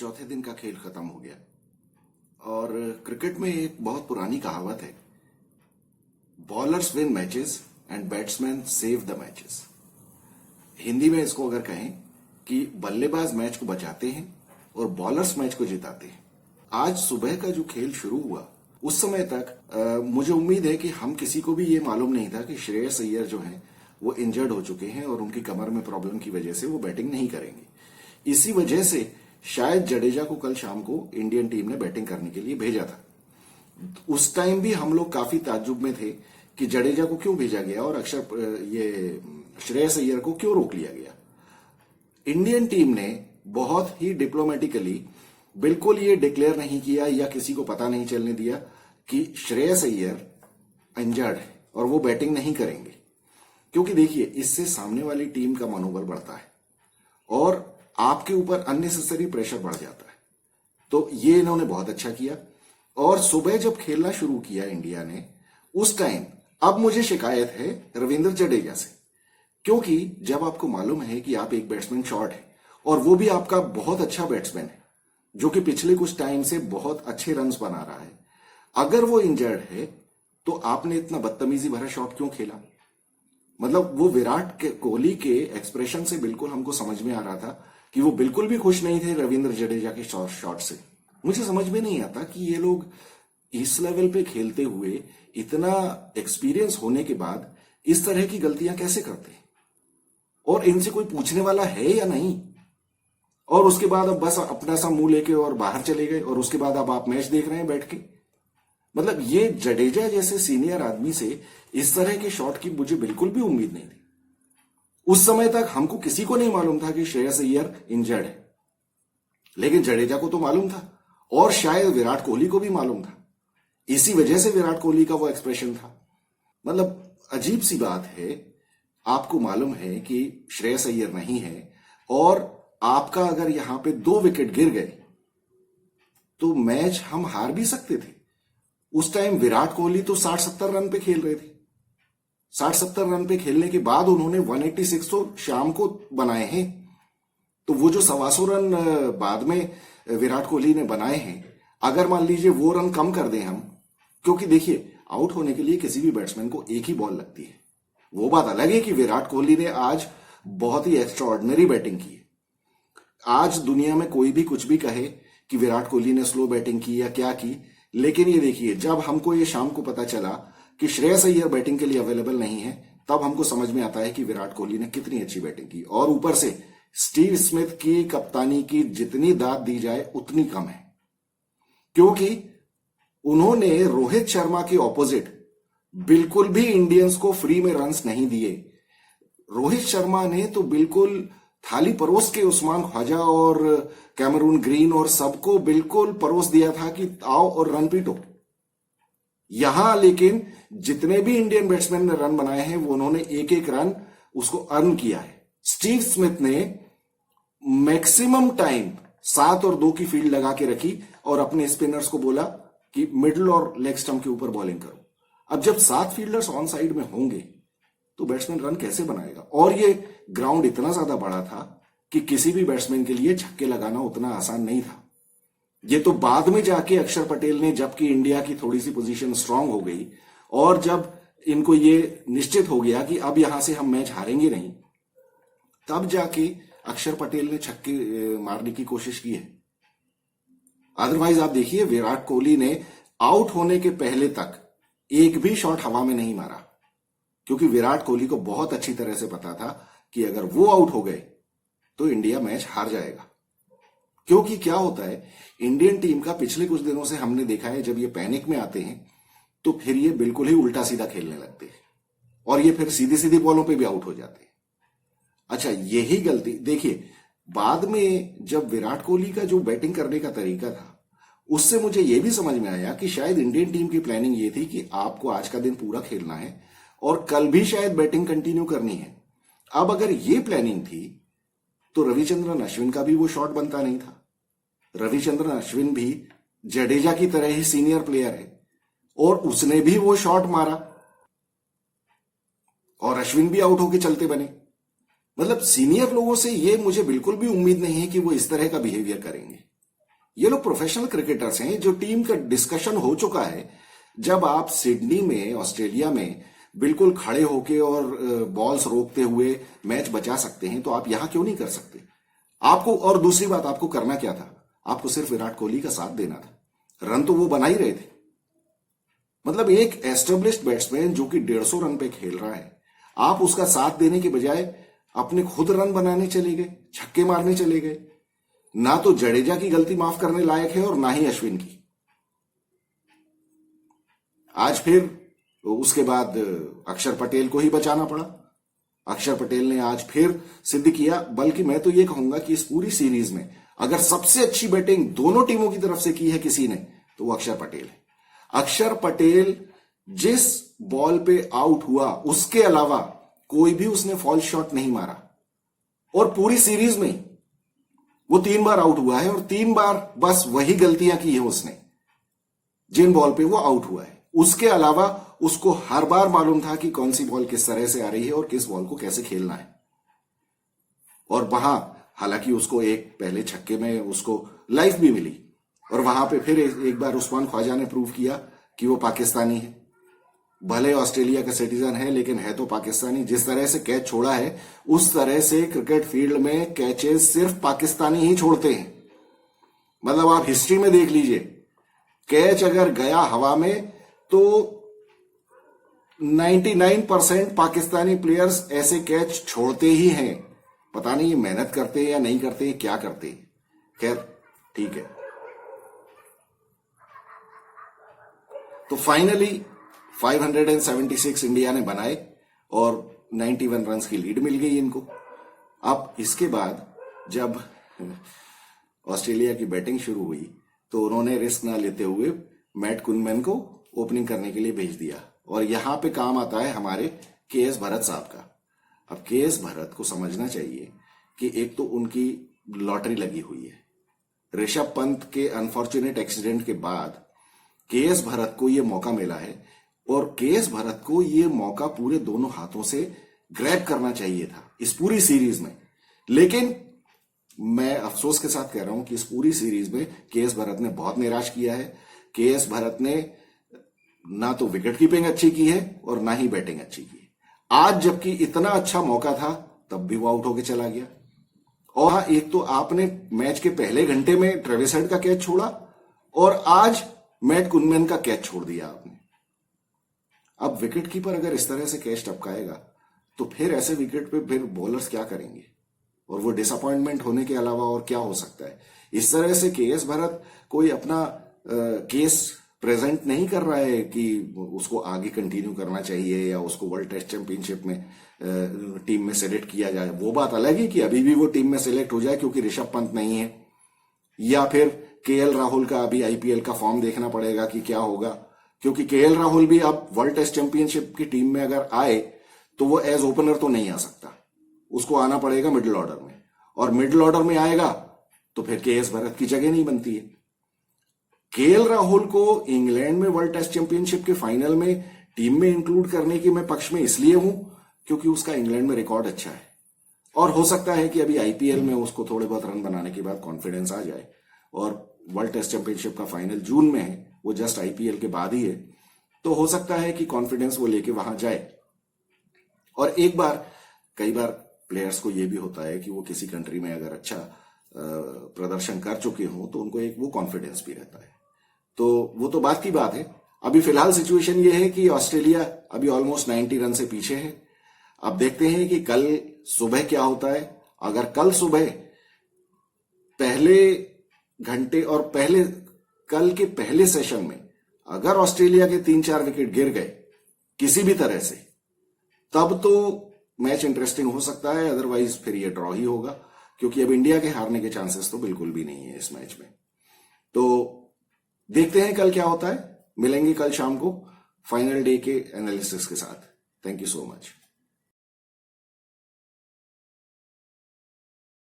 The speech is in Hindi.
चौथे दिन का खेल खत्म हो गया। और क्रिकेट में एक बहुत पुरानी कहावत है, bowlers win matches and batsman save the matches. Hindi में इसको अगर कहें कि बल्लेबाज मैच को बचाते हैं और बॉलर्स मैच को जिताते हैं। आज सुबह का जो खेल शुरू हुआ उस समय तक मुझे उम्मीद है कि हम किसी को भी ये मालूम नहीं था कि श्रेयस अय्यर जो है वो इंजर्ड हो चुके हैं और उनकी कमर में प्रॉब्लम की वजह से वो बैटिंग नहीं करेंगे। इसी वजह से शायद जडेजा को कल शाम को इंडियन टीम ने बैटिंग करने के लिए भेजा था। उस टाइम भी हम लोग काफी ताज्जुब में थे कि जडेजा को क्यों भेजा गया और ये श्रेयस अय्यर को क्यों रोक लिया गया। इंडियन टीम ने बहुत ही डिप्लोमेटिकली बिल्कुल ये डिक्लेयर नहीं किया या किसी को पता नहीं चलने दिया कि श्रेयस अय्यर इंजर्ड है और वो बैटिंग नहीं करेंगे, क्योंकि देखिए इससे सामने वाली टीम का मनोबल बढ़ता है और आपके ऊपर अननेसेसरी प्रेशर बढ़ जाता है। तो ये इन्होंने बहुत अच्छा किया। और सुबह जब खेलना शुरू किया इंडिया ने, उस टाइम अब मुझे शिकायत है रविंद्र जडेजा से, क्योंकि जब आपको मालूम है कि आप एक बैट्समैन शॉर्ट है और वो भी आपका बहुत अच्छा बैट्समैन है जो कि पिछले कुछ टाइम से बहुत अच्छे रन्स बना रहा है, अगर वो इंजर्ड है तो आपने इतना बदतमीजी भरा शॉट क्यों खेला। मतलब वो विराट कोहली के एक्सप्रेशन से बिल्कुल हमको समझ में आ रहा था कि वो बिल्कुल भी खुश नहीं थे रविंद्र जडेजा के शॉट से। मुझे समझ में नहीं आता कि ये लोग इस लेवल पे खेलते हुए इतना एक्सपीरियंस होने के बाद इस तरह की गलतियां कैसे करते हैं, और इनसे कोई पूछने वाला है या नहीं। और उसके बाद अब बस अपना सा मुंह लेके और बाहर चले गए और उसके बाद अब आप मैच देख रहे हैं बैठ के। मतलब ये जडेजा जैसे सीनियर आदमी से इस तरह के शॉट की मुझे बिल्कुल भी उम्मीद नहीं थी। उस समय तक हमको किसी को नहीं मालूम था कि श्रेयस अय्यर इंजर्ड है, लेकिन जडेजा को तो मालूम था और शायद विराट कोहली को भी मालूम था। इसी वजह से विराट कोहली का वो एक्सप्रेशन था। मतलब अजीब सी बात है, आपको मालूम है कि श्रेयस अय्यर नहीं है और आपका अगर यहां पे 2 विकेट गिर गए तो मैच हम हार भी सकते थे। उस टाइम विराट कोहली तो 60-70 रन पे खेल रहे थे। 60-70 रन पे खेलने के बाद उन्होंने 186 तो शाम को बनाए हैं। तो वो जो 125 रन बाद में विराट कोहली ने बनाए हैं, अगर मान लीजिए वो रन कम कर दें हम, क्योंकि देखिए आउट होने के लिए किसी भी बैट्समैन को एक ही बॉल लगती है। वो बात अलग है कि विराट कोहली ने आज बहुत ही एक्स्ट्राऑर्डिनरी बैटिंग की है। आज दुनिया में कोई भी कुछ भी कहे कि विराट कोहली ने स्लो बैटिंग की या क्या की, लेकिन ये देखिए जब हमको ये शाम को पता चला कि श्रेयस अय्यर बैटिंग के लिए अवेलेबल नहीं है, तब हमको समझ में आता है कि विराट कोहली ने कितनी अच्छी बैटिंग की। और ऊपर से स्टीव स्मिथ की कप्तानी की जितनी दाद दी जाए उतनी कम है, क्योंकि उन्होंने रोहित शर्मा के ऑपोजिट बिल्कुल भी इंडियंस को फ्री में रन्स नहीं दिए। रोहित शर्मा ने तो बिल्कुल थाली परोस के उस्मान ख्वाजा और कैमरून ग्रीन और सबको बिल्कुल परोस दिया था कि आओ और रन पीटो। यहां लेकिन जितने भी इंडियन बैट्समैन ने रन बनाए हैं वो उन्होंने एक एक रन उसको अर्न किया है। स्टीव स्मिथ ने मैक्सिमम टाइम 7 और 2 की फील्ड लगा के रखी और अपने स्पिनर्स को बोला कि मिडिल और लेग स्टंप के ऊपर बॉलिंग करो। अब जब 7 फील्डर्स ऑन साइड में होंगे तो बैट्समैन रन कैसे बनाएगा। और ये ग्राउंड इतना ज्यादा बड़ा था कि किसी भी बैट्समैन के लिए छक्के लगाना उतना आसान नहीं था। ये तो बाद में जाके अक्षर पटेल ने, जबकि इंडिया की थोड़ी सी पोजीशन स्ट्रांग हो गई और जब इनको ये निश्चित हो गया कि अब यहां से हम मैच हारेंगे नहीं, तब जाके अक्षर पटेल ने छक्के मारने की कोशिश की है। अदरवाइज आप देखिए विराट कोहली ने आउट होने के पहले तक एक भी शॉट हवा में नहीं मारा, क्योंकि विराट कोहली को बहुत अच्छी तरह से पता था कि अगर वो आउट हो गए तो इंडिया मैच हार जाएगा। क्योंकि क्या होता है, इंडियन टीम का पिछले कुछ दिनों से हमने देखा है, जब ये पैनिक में आते हैं तो फिर ये बिल्कुल ही उल्टा सीधा खेलने लगते हैं और ये फिर सीधी सीधी बॉलों पे भी आउट हो जाते हैं। अच्छा, यही गलती देखिए बाद में जब विराट कोहली का जो बैटिंग करने का तरीका था, उससे मुझे यह भी समझ में आया कि शायद इंडियन टीम की प्लानिंग ये थी कि आपको आज का दिन पूरा खेलना है और कल भी शायद बैटिंग कंटिन्यू करनी है। अब अगर ये प्लानिंग थी तो रविचंद्रन अश्विन का भी वो शॉट बनता नहीं था। रविचंद्रन अश्विन भी जडेजा की तरह ही सीनियर प्लेयर है और उसने भी वो शॉट मारा और अश्विन भी आउट होके चलते बने। मतलब सीनियर लोगों से ये मुझे बिल्कुल भी उम्मीद नहीं है कि वो इस तरह का बिहेवियर करेंगे। ये लोग प्रोफेशनल क्रिकेटर्स हैं। जो टीम का डिस्कशन हो चुका है, जब आप सिडनी में ऑस्ट्रेलिया में बिल्कुल खड़े होके और बॉल्स रोकते हुए मैच बचा सकते हैं, तो आप यहां क्यों नहीं कर सकते? आपको, और दूसरी बात, आपको करना क्या था? आपको सिर्फ विराट कोहली का साथ देना था। रन तो वो बना ही रहे थे। मतलब एक एस्टेब्लिश्ड बैट्समैन जो कि 150 रन पे खेल रहा है, आप उसका साथ देने के बजाय अपने खुद रन बनाने चले गए, छक्के मारने चले गए। ना तो जडेजा की गलती माफ करने लायक है और ना ही अश्विन की। आज फिर उसके बाद अक्षर पटेल को ही बचाना पड़ा। अक्षर पटेल ने आज फिर सिद्ध किया। बल्कि मैं तो ये कहूंगा कि इस पूरी सीरीज में अगर सबसे अच्छी बैटिंग दोनों टीमों की तरफ से की है किसी ने, तो वो अक्षर पटेल है। अक्षर पटेल जिस बॉल पे आउट हुआ, उसके अलावा कोई भी उसने फॉल शॉट नहीं मारा। और पूरी सीरीज में वो 3 बार आउट हुआ है, और 3 बार बस वही गलतियां की है उसने जिन बॉल पे वो आउट हुआ है। उसके अलावा उसको हर बार मालूम था कि कौन सी बॉल किस तरह से आ रही है और किस बॉल को कैसे खेलना है। और वहां हालांकि उसको एक पहले छक्के में उसको लाइफ भी मिली, और वहां पे फिर एक बार उस्मान ख्वाजा ने प्रूव किया कि वो पाकिस्तानी है। भले ऑस्ट्रेलिया का सिटीजन है, लेकिन है तो पाकिस्तानी। जिस तरह से कैच छोड़ा है, उस तरह से क्रिकेट फील्ड में कैचेस सिर्फ पाकिस्तानी ही छोड़ते हैं। मतलब आप हिस्ट्री में देख लीजिए, कैच अगर गया हवा में तो 99% पाकिस्तानी प्लेयर्स ऐसे कैच छोड़ते ही हैं। पता नहीं ये मेहनत करते हैं या नहीं करते हैं, क्या करते हैं। खैर ठीक है। तो फाइनली 576 इंडिया ने बनाए और 91 रन की लीड मिल गई इनको। अब इसके बाद जब ऑस्ट्रेलिया की बैटिंग शुरू हुई, तो उन्होंने रिस्क ना लेते हुए मैट कुनमैन को ओपनिंग करने के लिए भेज दिया। और यहां पे काम आता है हमारे के.एस. भरत साहब का। अब के.एस. भरत को समझना चाहिए कि एक तो उनकी लॉटरी लगी हुई है। ऋषभ पंत के अनफॉर्चुनेट एक्सीडेंट के बाद के.एस. भरत को यह मौका मिला है, और के.एस. भरत को यह मौका पूरे दोनों हाथों से ग्रैब करना चाहिए था इस पूरी सीरीज में। लेकिन मैं अफसोस के साथ कह रहा हूं कि इस पूरी सीरीज में के.एस. भरत ने बहुत निराश किया है। के.एस. भरत ने ना तो विकेट कीपिंग अच्छी की है और ना ही बैटिंग अच्छी की है। आज जबकि इतना अच्छा मौका था, तब भी वो आउट होकर चला गया। और एक तो आपने मैच के पहले घंटे में ट्रेविस हेड का कैच छोड़ा, और आज मैट कुनमैन का कैच छोड़ दिया आपने। अब विकेट कीपर अगर इस तरह से कैच टपकाएगा, तो फिर ऐसे विकेट पे फिर बॉलर्स क्या करेंगे? और वो डिसअपॉइंटमेंट होने के अलावा और क्या हो सकता है? इस तरह से के.एस. भरत कोई अपना केस प्रेजेंट नहीं कर रहा है कि उसको आगे कंटिन्यू करना चाहिए या उसको वर्ल्ड टेस्ट चैंपियनशिप में टीम में सेलेक्ट किया जाए। वो बात अलग है कि अभी भी वो टीम में सेलेक्ट हो जाए क्योंकि ऋषभ पंत नहीं है, या फिर के.एल. राहुल का अभी आईपीएल का फॉर्म देखना पड़ेगा कि क्या होगा। क्योंकि के.एल. राहुल भी अब वर्ल्ड टेस्ट चैंपियनशिप की टीम में अगर आए तो वो एज ओपनर तो नहीं आ सकता, उसको आना पड़ेगा मिडिल ऑर्डर में, और मिडिल ऑर्डर में आएगा तो फिर के.एस. भरत की जगह नहीं बनती है। के.एल. राहुल को इंग्लैंड में वर्ल्ड टेस्ट चैंपियनशिप के फाइनल में टीम में इंक्लूड करने की मैं पक्ष में इसलिए हूं क्योंकि उसका इंग्लैंड में रिकॉर्ड अच्छा है, और हो सकता है कि अभी आईपीएल में उसको थोड़े बहुत रन बनाने के बाद कॉन्फिडेंस आ जाए। और वर्ल्ड टेस्ट चैंपियनशिप का फाइनल जून में है, वो जस्ट आईपीएल के बाद ही है, तो हो सकता है कि कॉन्फिडेंस वो लेके वहां जाए। और एक बार, कई बार प्लेयर्स को ये भी होता है कि वो किसी कंट्री में अगर अच्छा प्रदर्शन कर चुके हो तो उनको एक वो कॉन्फिडेंस भी रहता है। तो वो तो बात की बात है। अभी फिलहाल सिचुएशन ये है कि ऑस्ट्रेलिया अभी ऑलमोस्ट 90 रन से पीछे है। अब देखते हैं कि कल सुबह क्या होता है। अगर कल सुबह पहले घंटे और कल के पहले सेशन में अगर ऑस्ट्रेलिया के 3-4 विकेट गिर गए किसी भी तरह से, तब तो मैच इंटरेस्टिंग हो सकता है, अदरवाइज फिर ये ड्रॉ ही होगा, क्योंकि अब इंडिया के हारने के चांसेस तो बिल्कुल भी नहीं है इस मैच में। तो देखते हैं कल क्या होता है। मिलेंगे कल शाम को फाइनल डे के एनालिसिस के साथ। Thank you so much.